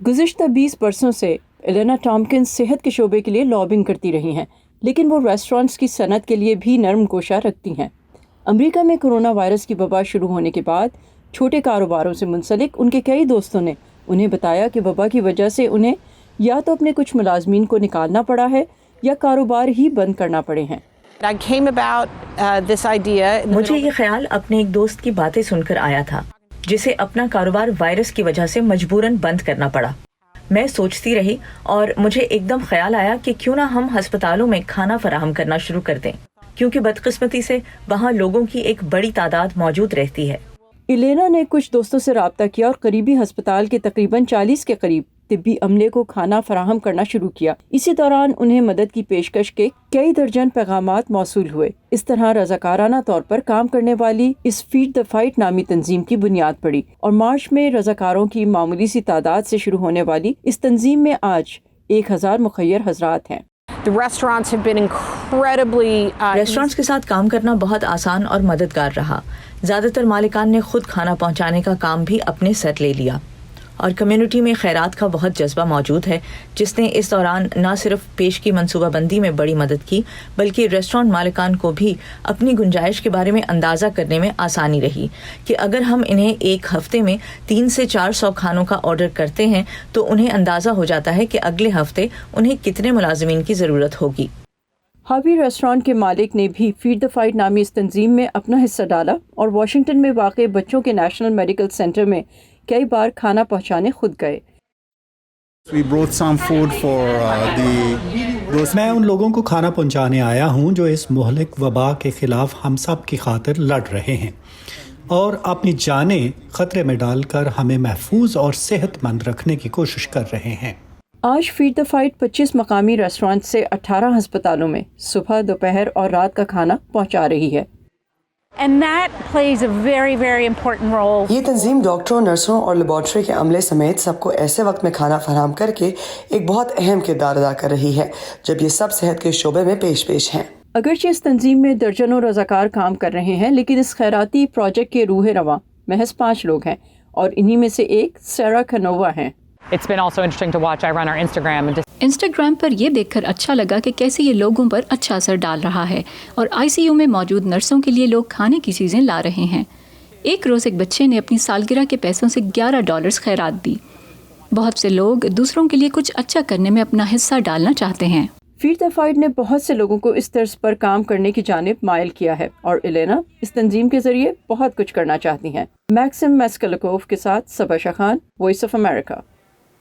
گزشتہ 20 برسوں سے ایلینا ٹامکنز صحت کے شعبے کے لیے لابنگ کرتی رہی ہیں، لیکن وہ ریسٹورانٹس کی صنعت کے لیے بھی نرم گوشہ رکھتی ہیں۔ امریکہ میں کرونا وائرس کی وبا شروع ہونے کے بعد چھوٹے کاروباروں سے منسلک ان کے کئی دوستوں نے انہیں بتایا کہ وبا کی وجہ سے انہیں یا تو اپنے کچھ ملازمین کو نکالنا پڑا ہے یا کاروبار ہی بند کرنا پڑے ہیں۔ مجھے یہ خیال اپنے ایک دوست کی باتیں سن کر آیا تھا جسے اپنا کاروبار وائرس کی وجہ سے مجبوراً بند کرنا پڑا۔ میں سوچتی رہی اور مجھے ایک دم خیال آیا کہ کیوں نہ ہم ہسپتالوں میں کھانا فراہم کرنا شروع کر دیں، کیونکہ بدقسمتی سے وہاں لوگوں کی ایک بڑی تعداد موجود رہتی ہے۔ ایلینا نے کچھ دوستوں سے رابطہ کیا اور قریبی ہسپتال کے تقریباً 40 کے قریب طبی عملے کو کھانا فراہم کرنا شروع کیا۔ اسی دوران انہیں مدد کی پیشکش کے کئی درجن پیغامات موصول ہوئے۔ اس طرح رضاکارانہ طور پر کام کرنے والی اس فیڈ دی فائٹ نامی تنظیم کی بنیاد پڑی اور مارچ میں رضاکاروں کی معمولی سی تعداد سے شروع ہونے والی اس تنظیم میں آج 1000 مخیر حضرات ہیں۔ ریسٹورانٹس کے ساتھ کام کرنا بہت آسان اور مددگار رہا۔ زیادہ تر مالکان نے خود کھانا پہنچانے کا کام بھی اپنے سر لے لیا، اور کمیونٹی میں خیرات کا بہت جذبہ موجود ہے جس نے اس دوران نہ صرف پیش کی منصوبہ بندی میں بڑی مدد کی بلکہ ریسٹورانٹ مالکان کو بھی اپنی گنجائش کے بارے میں اندازہ کرنے میں آسانی رہی کہ اگر ہم انہیں ایک ہفتے میں 300 سے 400 کھانوں کا آرڈر کرتے ہیں تو انہیں اندازہ ہو جاتا ہے کہ اگلے ہفتے انہیں کتنے ملازمین کی ضرورت ہوگی۔ ہاوی ریسٹورانٹ کے مالک نے بھی فیڈ دی فائٹ نامی اس تنظیم میں اپنا حصہ ڈالا اور واشنگٹن میں واقع بچوں کے نیشنل میڈیکل سینٹر میں کئی بار کھانا پہنچانے خود گئے۔ میں ان لوگوں کو کھانا پہنچانے آیا ہوں جو اس مہلک وبا کے خلاف ہم سب کی خاطر لڑ رہے ہیں اور اپنی جانیں خطرے میں ڈال کر ہمیں محفوظ اور صحت مند رکھنے کی کوشش کر رہے ہیں۔ آج فیڈ دی فائٹ 25 مقامی ریسٹورانٹ سے 18 ہسپتالوں میں صبح، دوپہر اور رات کا کھانا پہنچا رہی ہے۔ یہ تنظیم ڈاکٹروں، نرسوں اور لیبارٹری کے عملے سمیت سب کو ایسے وقت میں کھانا فراہم کر کے ایک بہت اہم کردار ادا کر رہی ہے جب یہ سب صحت کے شعبے میں پیش ہیں۔ اگرچہ اس تنظیم میں درجنوں رضاکار کام کر رہے ہیں، لیکن اس خیراتی پروجیکٹ کے روح رواں محض 5 لوگ ہیں اور انہی میں سے ایک سیرا کھنووا ہیں۔ انسٹاگرام پر یہ دیکھ کر اچھا لگا کہ کیسے یہ لوگوں پر اچھا اثر ڈال رہا ہے اور ICU میں موجود نرسوں کے لیے لوگ کھانے کی چیزیں لا رہے ہیں۔ ایک روز ایک بچے نے اپنی سالگرہ کے پیسوں سے $11 خیرات دی۔ بہت سے لوگ دوسروں کے لیے کچھ اچھا کرنے میں اپنا حصہ ڈالنا چاہتے ہیں۔ فیڈ دی فائٹ نے بہت سے لوگوں کو اس طرز پر کام کرنے کی جانب مائل کیا ہے اور ایلینا اس تنظیم کے ذریعے بہت کچھ کرنا چاہتی ہیں۔ میکسم میسکلکوف کے ساتھ صبا شاہ خان، وائس آف امریکہ۔